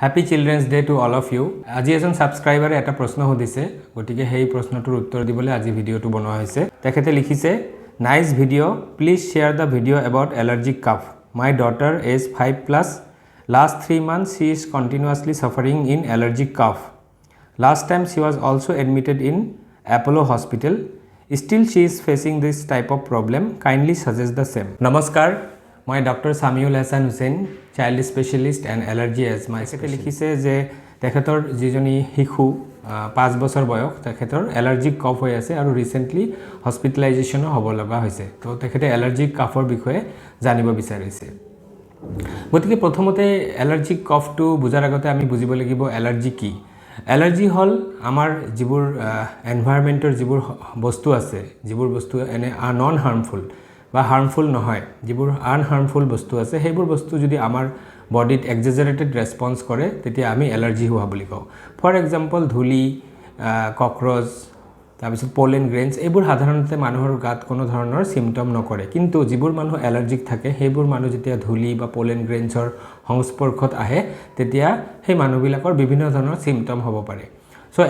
Happy children's day to all of you. আজি এজন ছাবস্ক্ৰাইবাৰে এটা প্ৰশ্ন সুধিছে, গতিকে সেই প্ৰশ্নটোৰ উত্তৰ দিবলৈ আজি ভিডিঅ'টো বনোৱা হৈছে। তেখেতে লিখিছে, nice video', please share the video' about allergic cough. My daughter age 5+, last 3 months she is continuously suffering in allergic cough. Last time she was also admitted in Apollo Hospital. Still she is facing this type of problem. Kindly suggest the same. Namaskar. মই doctor Samiul Hasan Hussain, child specialist and allergy asthma. তেখেতে লিখিছে যে তেখেতৰ যিজনী শিশু 5 বছৰ বয়স, তেখেতৰ এলাৰ্জিক কফ হৈ আছে আৰু ৰিচেণ্টলি হস্পিটেলাইজেশ্যনো হ'ব লগা হৈছে। তো তেখেতে এলাৰ্জিক কাফৰ বিষয়ে জানিব বিচাৰিছে। গতিকে প্ৰথমতে এলাৰ্জিক কফটো বুজাৰ আগতে আমি বুজিব লাগিব এলাৰ্জি কি। এলাৰ্জি হ'ল আমাৰ যিবোৰ এনভাইৰনমেণ্টৰ যিবোৰ বস্তু আছে, যিবোৰ বস্তু এনে নন হাৰ্মফুল বা হাৰ্মফুল নহয়, যিবোৰ আনহাৰ্মফুল বস্তু আছে, সেইবোৰ বস্তু যদি আমাৰ বডিত এক্সেজাৰেটেড ৰেছপন্স কৰে তেতিয়া আমি এলাৰ্জি হোৱা বুলি কওঁ। ফৰ এক্সাম্পল ধূলি, ককৰ'চ, তাৰপিছত পলেন গ্ৰেইনছ, এইবোৰ সাধাৰণতে মানুহৰ গাত কোনো ধৰণৰ চিমটম নকৰে, কিন্তু যিবোৰ মানুহ এলাৰ্জিক থাকে সেইবোৰ মানুহ যেতিয়া ধূলি বা পলেন গ্ৰেইনছৰ সংস্পৰ্শত আহে তেতিয়া সেই মানুহবিলাকৰ বিভিন্ন ধৰণৰ চিমটম হ'ব পাৰে। চ'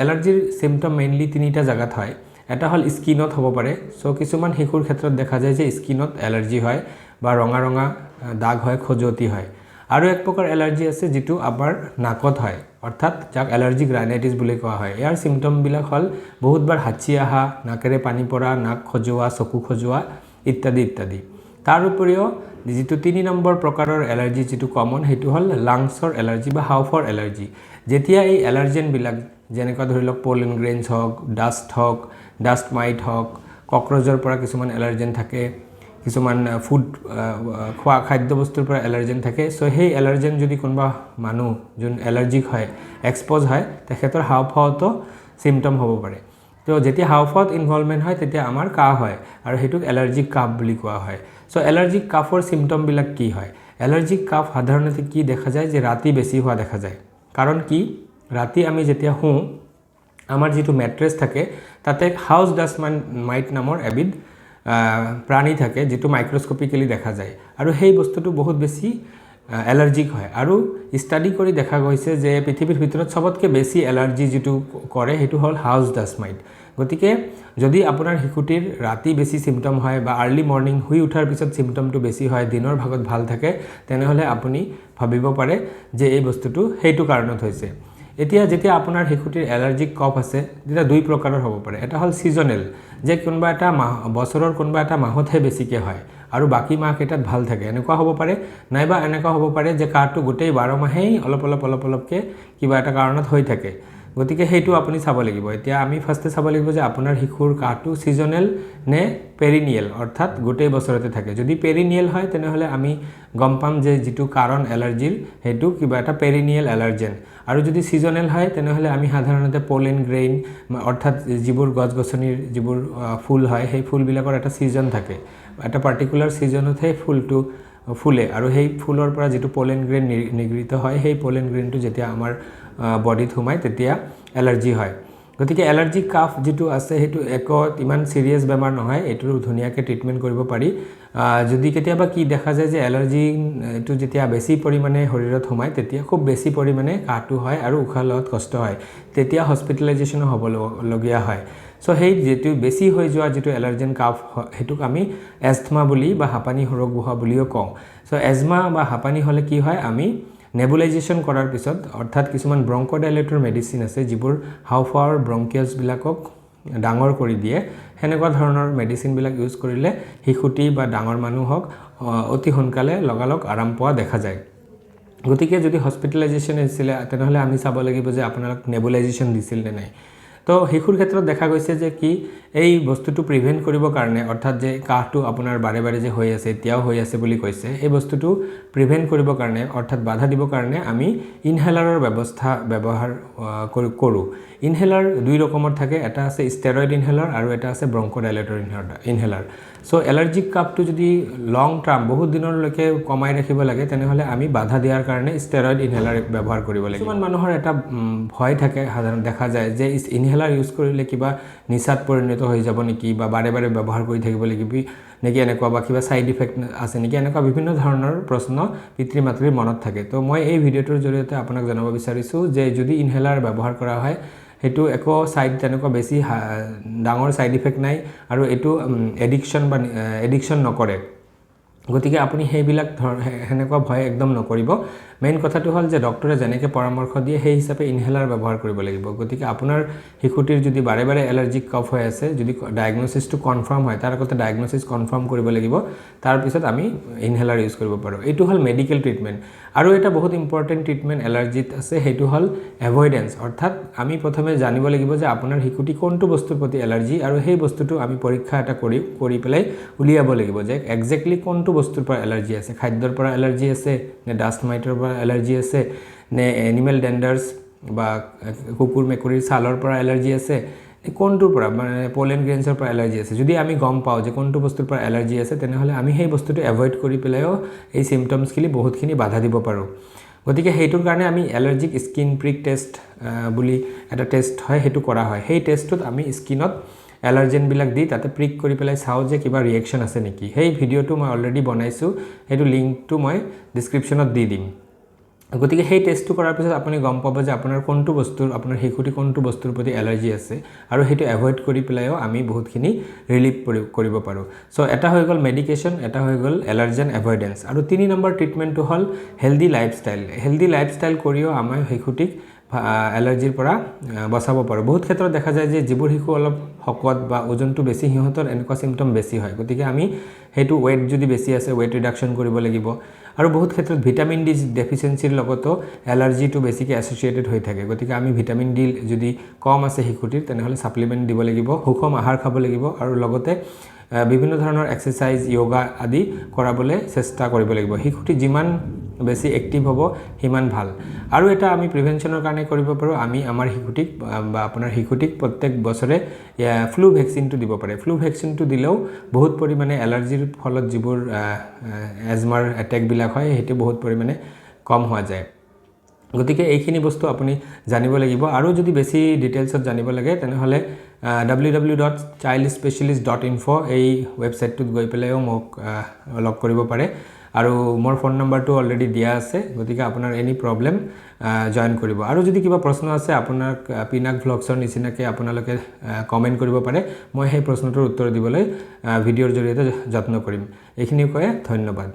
এলাৰ্জিৰ চিমটম মেইনলি 3টা জেগাত হয়। এটা হ'ল স্কিনত হ'ব পাৰে। চ' কিছুমান শিশুৰ ক্ষেত্ৰত দেখা যায় যে স্কিনত এলাৰ্জি হয় বা ৰঙা ৰঙা দাগ হয়, খজুৱতি হয়। আৰু এক প্ৰকাৰ এলাৰ্জি আছে যিটো আমাৰ নাকত হয়, অৰ্থাৎ যাক এলাৰ্জিক ৰাইনাইটিছ বুলি কোৱা হয়। ইয়াৰ চিমটমবিলাক হ'ল বহুতবাৰ হাঁচি অহা, নাকেৰে পানী পৰা, নাক খজুৱা, চকু খজুৱা ইত্যাদি ইত্যাদি। তাৰ উপৰিও যিটো 3 নম্বৰ প্ৰকাৰৰ এলাৰ্জি যিটো কমন, সেইটো হ'ল লাংছৰ এলাৰ্জি বা হাওঁফাওৰ এলাৰ্জি। যেতিয়া এই এলাৰ্জেনবিলাক যেনেকুৱা ধৰি লওক পলেন গ্ৰেইনছ হওক, ডাষ্ট মাইট হওক, ককৰ'চৰ পৰা কিছুমান এলাৰ্জেন থাকে, কিছুমান খোৱা খাদ্যবস্তুৰ পৰা এলাৰ্জেন থাকে। চ' সেই এলাৰ্জেন যদি কোনোবা মানুহ যোন এলাৰ্জিক হয়, এক্সপ'জ হয়, তেখেতৰ হাওঁফাওঁতো চিমটম হ'ব পাৰে। তো যেতিয়া হাওঁফাওঁত ইনভলভমেণ্ট হয় তেতিয়া আমাৰ কাহ হয় আৰু সেইটোক এলাৰ্জিক কাফ বুলি কোৱা হয়। চ' এলাৰ্জিক কাফৰ চিমটমবিলাক কি হয়? এলাৰ্জিক কাফ সাধাৰণতে কি দেখা যায় যে ৰাতি বেছি হোৱা দেখা যায়। কাৰণ কি, ৰাতি আমি যেতিয়া শুওঁ, আমাৰ যিটো মেট্ৰেছ থাকে তাতে হাউচ ডাষ্ট মাইট নামৰ এবিধ প্ৰাণী থাকে যিটো মাইক্ৰস্কপিকেলি দেখা যায়, আৰু সেই বস্তুটো বহুত বেছি এলাৰ্জিক হয়। আৰু ষ্টাডি কৰি দেখা গৈছে যে পৃথিৱীৰ ভিতৰত চবতকৈ বেছি এলাৰ্জি যিটো কৰে সেইটো হ'ল হাউচ ডাষ্ট মাইট। গতিকে যদি আপোনাৰ শিশুটিৰ ৰাতি বেছি চিমটম হয় বা আৰ্লি মৰ্ণিং শুই উঠাৰ পিছত চিমটমটো বেছি হয়, দিনৰ ভাগত ভাল থাকে, তেনেহ'লে আপুনি ভাবিব পাৰে যে এই বস্তুটো সেইটো কাৰণত হৈছে। এতিয়া যেতিয়া আপোনাৰ শিশুটিৰ এলাৰ্জিক কফ আছে তেতিয়া 2 প্ৰকাৰৰ হ'ব পাৰে। এটা হ'ল ছিজনেল, যে কোনোবা এটা বছৰৰ কোনোবা এটা মাহতহে বেছিকৈ হয় আৰু বাকী মাহকেইটাত ভাল থাকে, এনেকুৱা হ'ব পাৰে। নাইবা এনেকুৱা হ'ব পাৰে যে কাহটো গোটেই 12 মাহেই অলপকৈ কিবা এটা কাৰণত হৈ থাকে। গতিকে সেইটো আপুনি চাব লাগিব। এতিয়া আমি ফাৰ্ষ্টে চাব লাগিব যে আপোনাৰ শিশুৰ কাহটো ছিজনেল নে পেৰিনিয়েল, অৰ্থাৎ গোটেই বছৰতে থাকে। যদি পেৰিনিয়েল হয় তেনেহ'লে আমি গম পাম যে যিটো কাৰণ এলাৰ্জিৰ সেইটো কিবা এটা পেৰিনিয়েল এলাৰ্জেন। আৰু যদি ছিজনেল হয় তেনেহ'লে আমি সাধাৰণতে পলেন গ্ৰেইন, অৰ্থাৎ যিবোৰ গছ গছনিৰ যিবোৰ ফুল হয় সেই ফুলবিলাকৰ এটা ছিজন থাকে, এটা পাৰ্টিকুলাৰ ছিজনতহে ফুলটো ফুলে, আৰু সেই ফুলৰ পৰা যিটো পলেন গ্ৰেইন নিৰ্গৃত হয়, সেই পলেন গ্ৰেইনটো যেতিয়া আমাৰ বডিত সোমায় তেতিয়া এলাৰ্জি হয়। গতিকে এলাৰ্জিক কাফ যিটো আছে সেইটো ইমান চিৰিয়াছ বেমাৰ নহয়, এইটো ধুনীয়াকৈ ট্ৰিটমেণ্ট কৰিব পাৰি। যদি কেতিয়াবা কি দেখা যায় যে এলাৰ্জিটো যেতিয়া বেছি পৰিমাণে শৰীৰত সোমায় তেতিয়া খুব বেছি পৰিমাণে কাহটো হয় আৰু উশাহ লোৱাত কষ্ট হয়, তেতিয়া হস্পিটেলাইজেশ্যনো হ'বলগীয়া হয়। চ' সেই যিটো বেছি হৈ যোৱা যিটো এলাৰ্জেন কাফ, সেইটোক আমি এজমা বুলি বা হাঁপানি ৰোগ হোৱা বুলিও কওঁ। চ' এজমা বা হাঁপানি হ'লে কি হয়, আমি নেবুলাইজেশ্যন কৰাৰ পিছত, অৰ্থাৎ কিছুমান ব্ৰংক'ডাইলেটৰ মেডিচিন আছে যিবোৰ হাওঁফাওৰ ব্ৰংকিয়াছবিলাকক ডাঙৰ কৰি দিয়ে, সেনেকুৱা ধৰণৰ মেডিচিনবিলাক ইউজ কৰিলে শিশুটি বা ডাঙৰ মানুহক অতি সোনকালে লগালগ আৰাম পোৱা দেখা যায়। গতিকে যদি হস্পিটেলাইজেশ্যন হৈছিলে তেনেহ'লে আমি চাব লাগিব যে আপোনালোক নেবুলাইজেশ্যন দিছিল নে নাই। তো শিশুৰ ক্ষেত্ৰত দেখা গৈছে যে কি এই বস্তুটো প্ৰিভেণ্ট কৰিবৰ কাৰণে, অৰ্থাৎ যে কাহটো আপোনাৰ বাৰে বাৰে যে হৈ আছে, এতিয়াও হৈ আছে বুলি কৈছে, এই বস্তুটো প্ৰিভেণ্ট কৰিবৰ কাৰণে, অৰ্থাৎ বাধা দিবৰ কাৰণে আমি ইনহেলাৰৰ ব্যৱহাৰ কৰোঁ। ইনহেলাৰ 2 ৰকমৰ থাকে, এটা আছে ষ্টেৰইড ইনহেলাৰ আৰু এটা আছে ব্ৰংক'ডাইলেটৰ ইনহেলাৰ। সো এলাৰ্জিক কাপটো যদি লং টাৰ্ম বহুত দিনলৈকে কমাই ৰাখিব লাগে তেনেহলে আমি বাধা দিয়াৰ কাৰণে ষ্টেৰইড ইনহেলাৰ ব্যৱহাৰ কৰিব লাগে কিছুমান মানুহৰ এটা ভয় থাকে সাধাৰণ দেখা যায় যে ইনহেলাৰ ইউজ কৰিলে কিবা নিচাত পৰিণত হৈ যাব নেকি বা বাৰে বাৰে ব্যৱহাৰ কৰি থাকিব লাগিব নেকি এনেকুৱা বা কিবা সাইড ইফেক্ট আছে নেকি এনেকুৱা বিভিন্ন ধৰণৰ প্ৰশ্ন পিতৃ মাতৃৰ মনত থাকে তো মই এই ভিডিঅ'টোৰ জৰিয়তে আপোনাক জনাব বিচাৰিছো যে যদি ইনহেলাৰ ব্যৱহাৰ কৰা হয় হেতু একো সাইড তেনেকুৱা বেছি ডাঙৰ সাইড ইফেক্ট নাই আৰু এটো এডিকশন নকৰে গতিকে আপুনি হেইবিলাক হেনেকুৱা ভয় একদম নকৰিব মেইন কথাটো হল যে ডক্টৰে জেনেকে পৰামৰ্শ দিয়ে সেই হিচাপে ইনহেলাৰ ব্যৱহাৰ কৰিব লাগিব গতিকে আপোনাৰ হিকুটিৰ যদি বাৰে বাৰে এলাৰ্জিক কফ হৈ আছে যদি ডায়াগনোসিসটো কনফাৰ্ম হয় তাৰ আগতে ডায়াগনোসিস কনফাৰ্ম কৰিব লাগিব তাৰ পিছত আমি ইনহেলাৰ ইউজ কৰিব পাৰো এটো হল মেডিকেল ট্ৰিটমেন্ট আৰু এটা বহুত ইম্পৰ্টেন্ট ট্ৰিটমেন্ট এলাৰ্জিত আছে হেতু হল এভয়েডেন্স অৰ্থাৎ আমি প্ৰথমে জানিব লাগিব যে আপোনাৰ হিকুটি কোনটো বস্তুৰ প্ৰতি এলাৰ্জি আৰু সেই বস্তুটো আমি পৰীক্ষা এটা কৰি পেলাই উলিয়াব লাগিব যে এক্স্যাক্টলি কোনটো বস্তুৰ পৰা এলাৰ্জি আছে খাদ্যৰ পৰা এলাৰ্জি আছে নে ডাষ্ট মাইটৰ পৰা এলাৰ্জি আছে নে এনিমেল ডেন্ডাৰ্স বা কুকুৰ মেকুৰীৰ ছালৰ পৰা এলাৰ্জি আছে কোনটোৰ পৰা মানে পলেন গ্ৰেইনছৰ পৰা এলাৰ্জি আছে যদি আমি গম পাও যে কোনটো বস্তুৰ পৰা এলাৰ্জি আছে তেনেহলে আমি সেই বস্তুটো এভয়েড কৰি পেলাইও এই সিম্পটমছ খিনি বহুতখিনি বাধা দিব পাৰো গতিকে হেইটোৰ কাৰণে আমি এলাৰ্জিক স্কিন প্ৰিক টেষ্ট বুলি এটা টেষ্ট হয় হেতু কৰা হয় সেই টেষ্টত আমি স্কিনত এলাৰ্জেন বিলাক দি তাতে প্ৰিক কৰি পেলাই চাও যে কিবা ৰিঅ্যাকশন আছে নেকি সেই ভিডিওটো মই অলৰেডি বনাইছো হেতু লিংকটো মই ডেসক্ৰিপচনত দি দিম গতিকে সেই টেষ্টটো কৰাৰ পিছত আপুনি গম পাব যে আপোনাৰ কোনটো বস্তুৰ আপোনাৰ হিকুটি কোনটো বস্তুৰ প্ৰতি এলাৰ্জি আছে আৰু হেতু এভয়েড কৰি পেলাইও আমি বহুতখিনি ৰিলিফ কৰিব পাৰো সো এটা হৈ গল মেডিকেশন এটা হৈ গল এলাৰ্জেন এভয়েডেন্স আৰু 3 নম্বৰ ট্ৰিটমেন্টটো হল হেলদি লাইফষ্টাইল কৰিও আমাৰ হিকুটিক এলাৰ্জিৰ পৰা বচাব পাৰো বহুত ক্ষেত্ৰত দেখা যায় যে যিবোৰ হিকু অলপ হকত বা ওজনটো বেছি হিহঁতৰ এনেকুৱা সিম্পটম বেছি হয় গতিকে আমি হেতু ওয়েট যদি বেছি আছে ওয়েট ৰিডাকশন কৰিব লাগিব আৰু বহুত ক্ষেত্ৰত ভিটামিন ডি ডেফিচিয়েন্সিৰ লগতো এলাৰ্জিটো বেছিকৈ এসোসিয়েটেড হৈ থাকে গতিকে আমি ভিটামিন ডি যদি কম আছে হিকুটিৰ তেনেহলে সাপ্লিমেন্ট দিব লাগিব সুষম আহাৰ খাব লাগিব আৰু লগতে বিভিন্ন ধৰণৰ এক্সাৰসাইজ যোগা আদি কৰাবলৈ চেষ্টা কৰিব লাগিব হিকুটি যিমান বেছি এক্টিভ হ'ব হিমান ভাল আৰু এটা আমি প্ৰিভেনচনৰ কাৰণে কৰিব পাৰো আমি আমাৰ হিকুটিক বা আপোনাৰ হিকুটিক প্ৰত্যেক বছৰে ফ্লু ভ্যাকচিনটো দিব পাৰে ফ্লু ভ্যাকচিনটো দিলেও বহুত পৰিমাণে এলাৰ্জিৰ ফলত যিবোৰ এজমাৰ অ্যাটাক বিলাক হয় হেতু বহুত পৰিমাণে কম হোৱা যায় গতিকে এইখিনি বস্তু আপুনি জানিব লাগিব আৰু যদি বেছি ডিটেইলছত জানিব লাগে তেনেহলে www.childspecialist.info এই ওয়েবসাইটটোত গৈ পেলাইও মোক লগ কৰিব পাৰে আৰু মোৰ ফোন নম্বৰটো অলৰেডি দিয়া আছে গতিকে আপোনাৰ এনি প্ৰবলেম জয়েন কৰিব আৰু যদি কিবা প্ৰশ্ন আছে আপোনাৰ পিনাক ভ্লগছৰ নিচিনাকৈ আপোনালোকে কমেন্ট কৰিব পাৰে মই সেই প্ৰশ্নটোৰ উত্তৰ দিবলৈ ভিডিঅ'ৰ জৰিয়তে যত্ন কৰিম এইখিনি কয় ধন্যবাদ